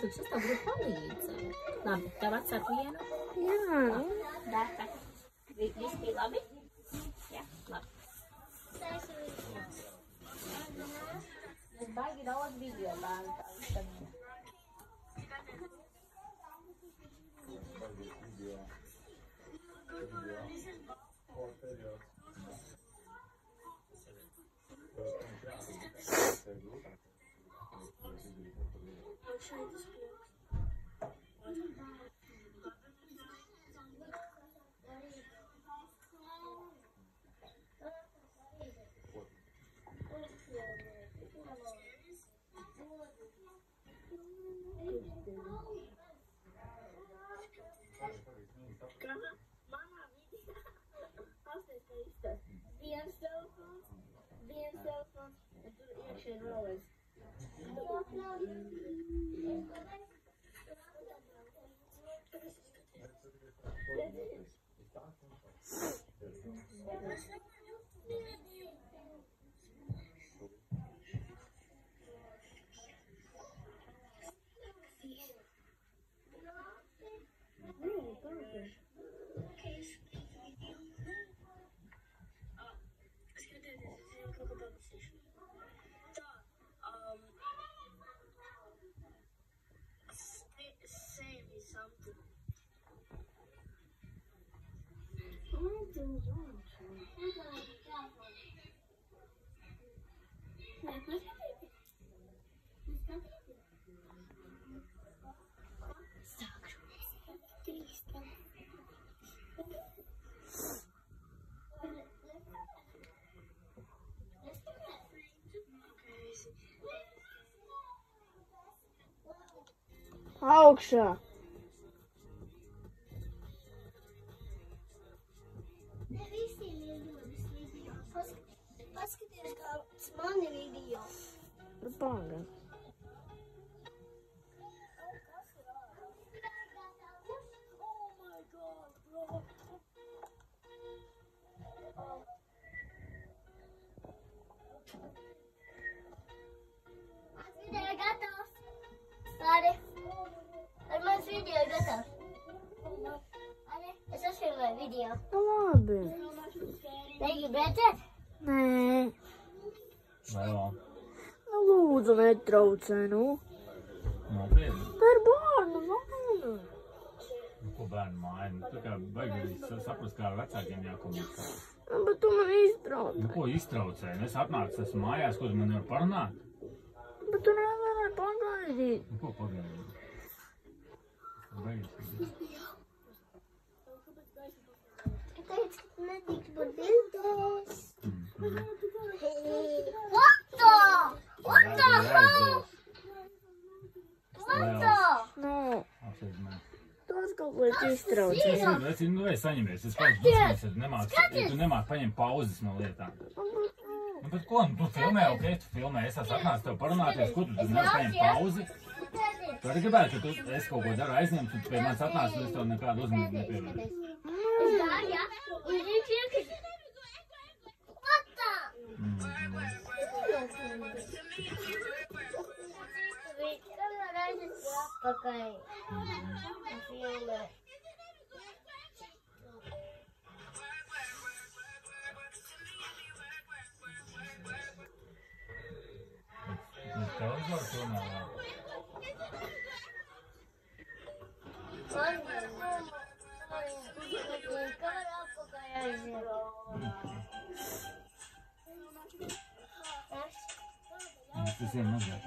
Mārtiņš, es tev gribu palīdzēt. Labi, tev atsāk vienu? Jā. Dārta. Viss bija labi? Jā, labi. Es baigi daudz video bērnu tā vitamīna. Viens telefons, un tur iekšē ir vēlreiz. Augšā. Paskaties, kāds mani video. Panga. Mans video ir gatavs. Lāri, ar mans video ir gatavs. Lāri, es uzfilmēju video. Labi. Negribu redzēt? Nē. Vēl. Nu, lūdzu, netraucē, nu. Nopietni. Tā ir bērnu maina. Nu, ko bērnu māja? Nu, tā kā baigi saprast, kā ar vecākiem jākomunikā. Bet tu man iztraucē. Nu, ko iztraucēji? Es atnācu, esmu mājās, ko tu man nevar parunāt? Bet tu nevarēji pagaidīt. Nu, ko pagaidīt? Baigi. Tu teici, ka nedrīkst būt bildēs. What the? What the hell? What the? Nu, Apsēdz mani. tu atkal liek iztraucē. Es saņemies, es pats nemāku, ja tu nemāku paņemt pauzes no lietām. Nu, bet ko? Nu, tu filmē, ok, tu filmē, es esmu atnācis tev parunāties, ko tu nevar paņemt pauzi? Tu arī gribētu, ka es kaut ko daru aizņemt, un tu pie manis atnāc, un es tev nekādu uzmanību nepievēru. Es gāju, ja? Un viņš iekļūt. What the? Kamēr aiznes atpakaļ. Filmē. Televizoru filmē vēl. Kamēr atpakaļ aiznes. Tas ir mazliet.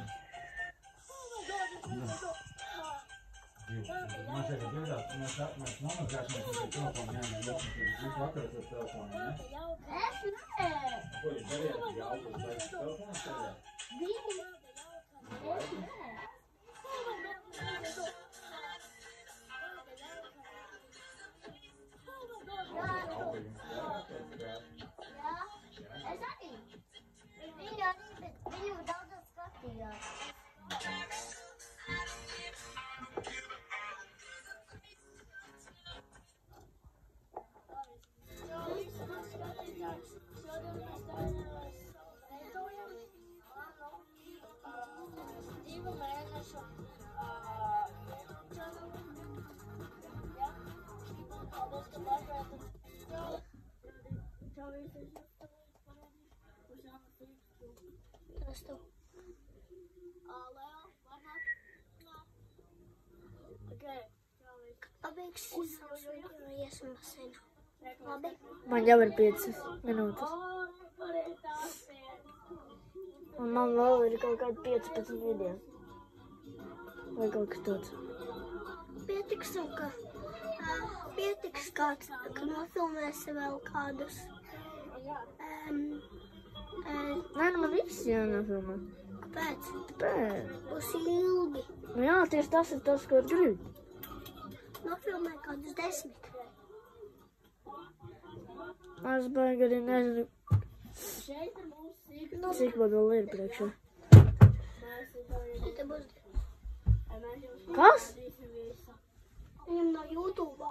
Man šeit ir brīvdāt, mēs nomazgāsimies ar telefonu, jāņem visu vakaros ar telefonu, ne? Es nē. Ko jūs darījāt, ja autos vai telefonu stāvēt? Viņi. Es nē. Jā, es arī. Viņi arī, bet viņu daudz skatījās. Šodien mēs Kas tu? Pabeigsim savus video, iesim baseinā. Labi? Man jau ir 5 minūtes. Un man vēl ir kaut kādi 15 video. Vai kaut kas tāds. Pietiks kāds, ka nofilmēsi vēl kādus. Nē, nu man viss jānofilmē. Kāpēc? Tāpēc. Būs ilgi. Nu jā, tieši tas ir tas, ko es gribu. Nofilmē kādus 10. Es baigi arī nezinu, cik man vēl ir priekšā. Šeit būs Kas? viņam no YouTube.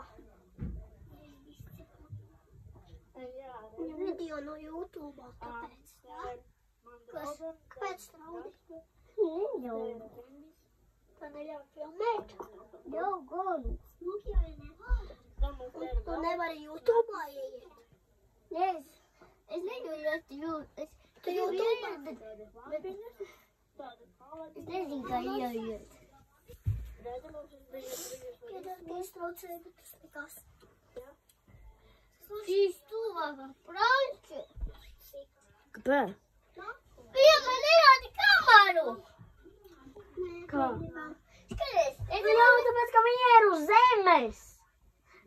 Viņam video no YouTube, tāpēc. Kāpēc traudi? Jau. Tā neļauj filmēt. Jau, gonu. Tu nevari YouTube ieiet. Nē, es negribu tu YouTube. Es nezinu, kā ieiet. Piedod, ka iztraucēju, bet tas nekas. Šīs tuvākā Franči. Kāpēc? Viņa man nerādi kameru. Kā? Skaties, es Nu jau tāpēc, ka viņa ir uz zemes.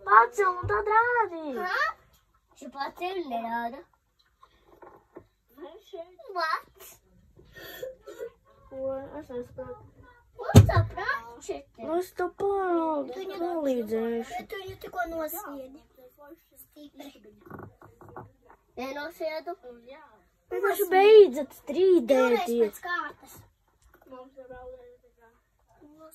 Pacel un tad rādi. Šī pati ir nerāda. What? Ko? Es nesaprotu. What's up, Frančete? Nu es tev palīdzēšu. Bet tu viņu tikko nosviedi. Stipri. Nenosviedu? Vienkārši beidzat Vēlreiz strīdēties. pēc kārtas.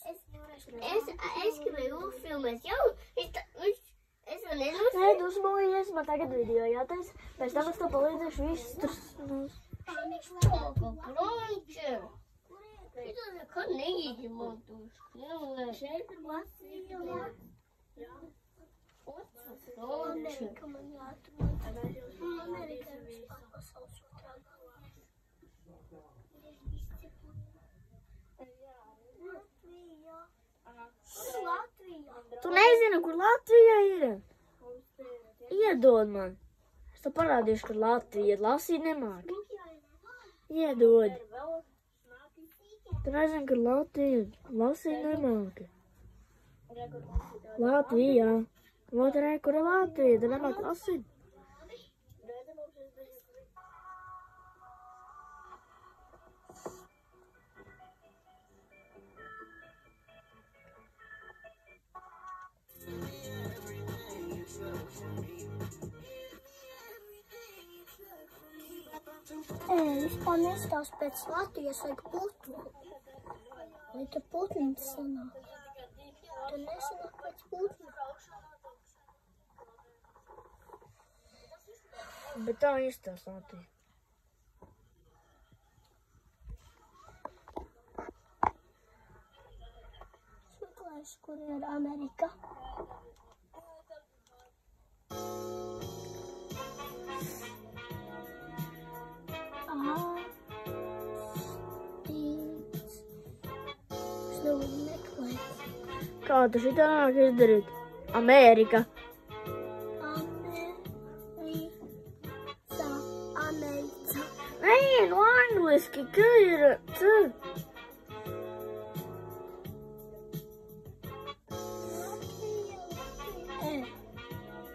Es gribēju filmēt jau. Es vēl nezinu. Nē, dusmojies, man tagad video jātais. Pēc tam es tev palīdzēšu visus tur. Franči. Šitas nekad neizmantos. Šeit ir Latvija. Amerika man jāatrod. Amerika ir vispār pasaules otrā galā. Latvija. Latvija. Tu nezini, kur Latvija ir? Iedod man. Es tev parādīšu, kur Latvija ir. Lasīt nemāki. Iedod. Tu nezini, kur Latvija ir. Lasīt nemāki. Latvijā. Otrē, kur ir Latvija? Tu nemāki lasīt. Vispār nestāst pēc Latvijas, vajag putnu. Vai tu putnītis sanāk? Tu nesanāk pēc putnu. Bet tā izstāst Latvija. Meklēšu, kur ir Amerika. Es nevaru meklēt. Kā tu šitā nāk izdarīt? Amerika. America. Nē, nu angliski, ka ir c.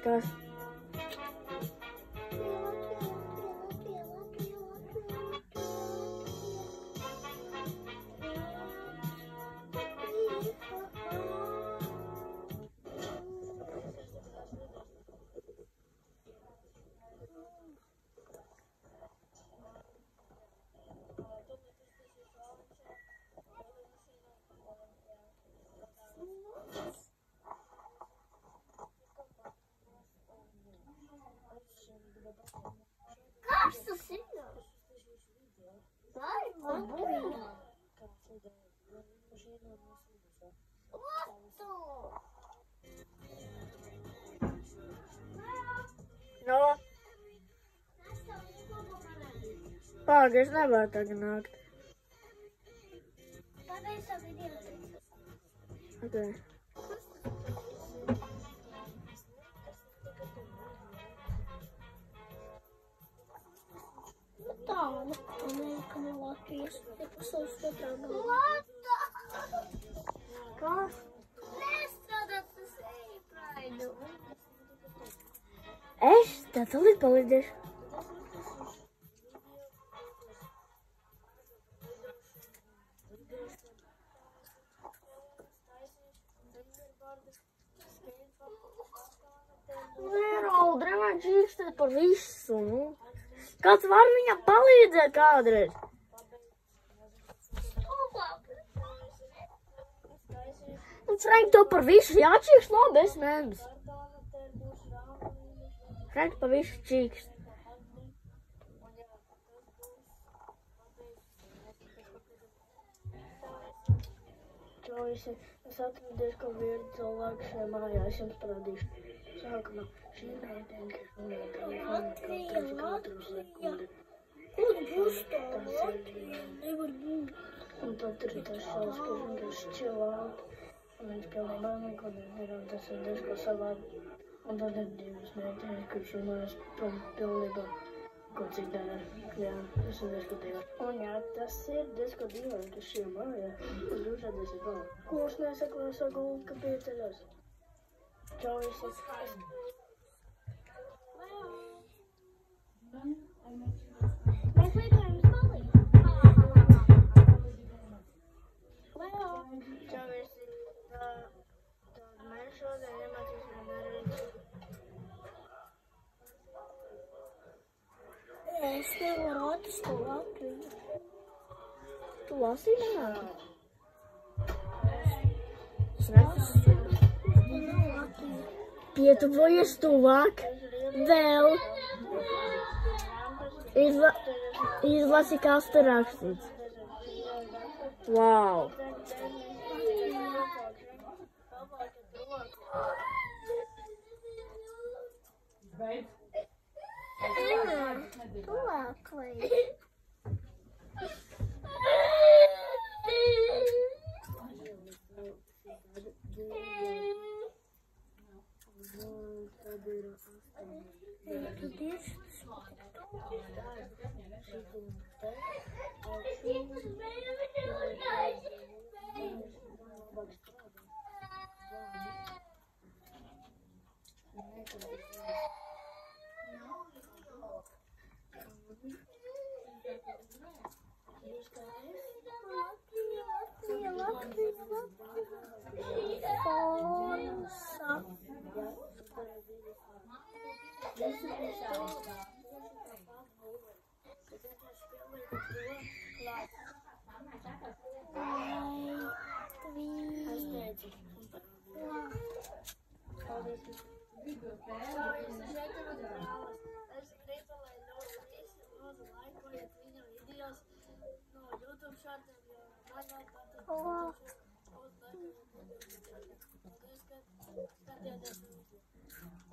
Kas? Kas tas ir? Vai, Latvija. No. Pagaid, es nevaru tagad nākt. Pabeidz savu video. Ok. Tāda Amerika no Latvijas. Ir pasaules otrā galā. Kas? Nestrādāt tas e-praidu. Es? Tā tūlīt palīdzēšu. Raud, nevajag čīkstēt par visu, nu. Kāds var viņam palīdzēt kādreiz? Un Frank, to par visu jāčīkst labi, es nevis. Frank par visu čīkst. Čau visi, es atradies, ka vienu cilvēku šajā mājā, es jums parādīšu. Sākumā šī meitene, kas runāja telefonu katru sekundi. Un būs tā Latvija, nevar būt. Un tad ir tas šaus, ka vienkārši čilāt. Un viņš pilnībā neko nedarām, tas ir diezko savādi. Un tad ir divas meitenes, kurš runājas pilnībā ko cik dara. Jā, tas ir diezko dīvaini. Un jā, tas ir diezko dīvaini, ka šī mājā uz jūšādies ir vēl. Kurš nesaklāsā gultu, ka pieceļos. Čau visi. Mēs lidojam uz Bali. Čau visi. Tad mēs šodien iemācīsim darīt. Es nevaru atrast to Latviju. Tu lasīji manā? Es nesastu. Tā nav Latvija. Pietuvojies tuvāk. Vēl. Izlasi, kas tur rakstīts. Wow. Tuvāk vai?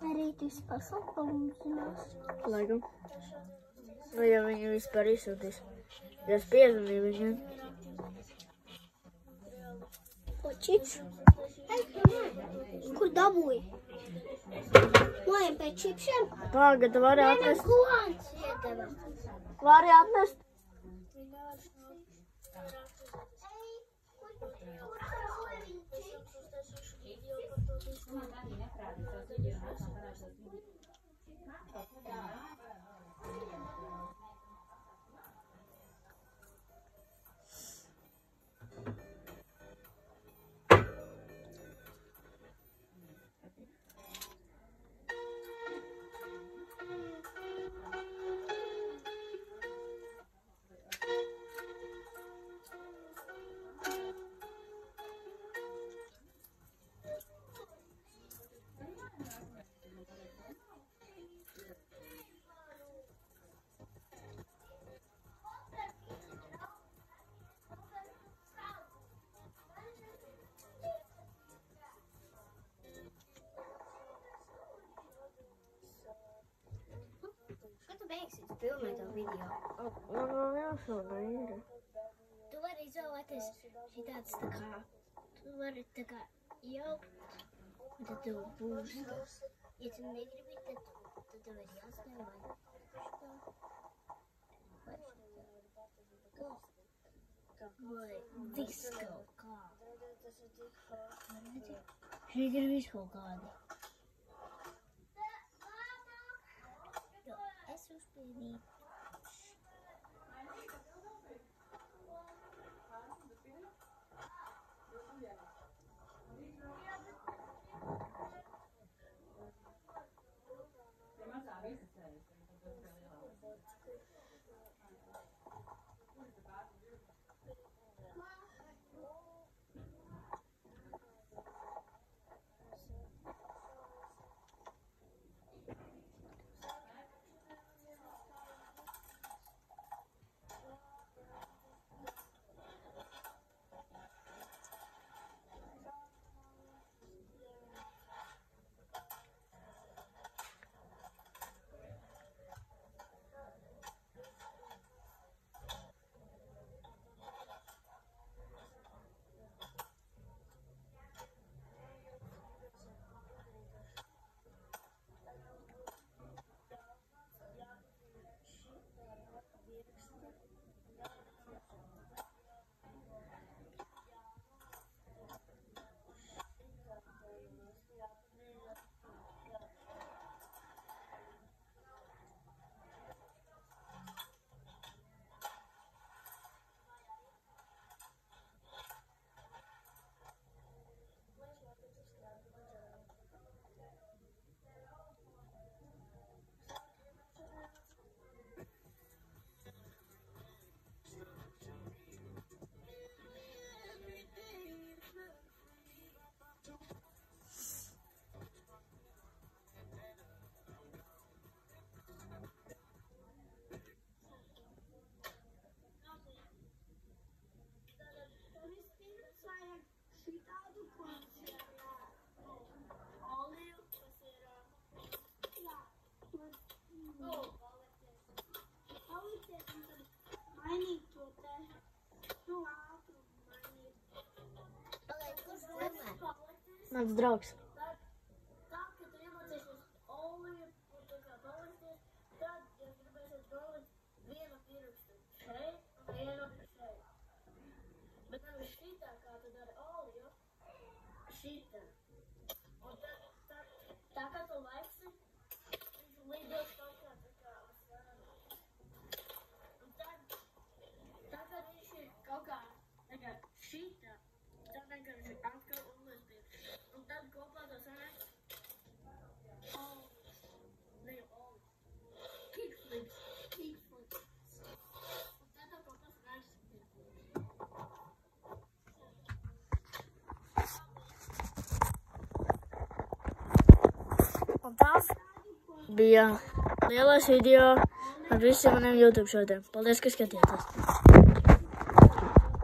Arī tas pasaukums zinās. Laikam. Nu, ja viņi vispār izsūtīs. Ja es piezvanīju viņiem. Ko čips? Kur dabūji? Mājam pēc čipšiem? Pagad, vari atnest. Glāns iedeva. Vari atnest. filmē to video. Man vēl jāsauda Indra. Tu vari izvēlēties šitāds tā kā, tu vari tā kā jaukt, un tad tev būs tas. Ja tu negribi, tad tev ir jāskan vai vai viss kaut kā. Šeit ir viss kaut kādi. Es uzspīdīju. Mans draugs. Tā, ka tu iemācīsies oliju, un tā kā palaisties, tad, ja gribēsies nolikt vienu pirkstu šeit un vienu šeit. Bet nevis šitā, kā tu dari oliju, šitā. Un tad, tā kā tu laiksi, viņš lidos kaut kā tā kā uz sēnu. Un tad, tā kā viņš ir kaut kā tā kā šitā, tad vienkārši atkal uzliesties. Un tad kopā to sanāk kickflips. Un tad to kopā sanāk Un tas bija lielais video ar visiem maniem YouTube šodien. Paldies, ka skatījāties!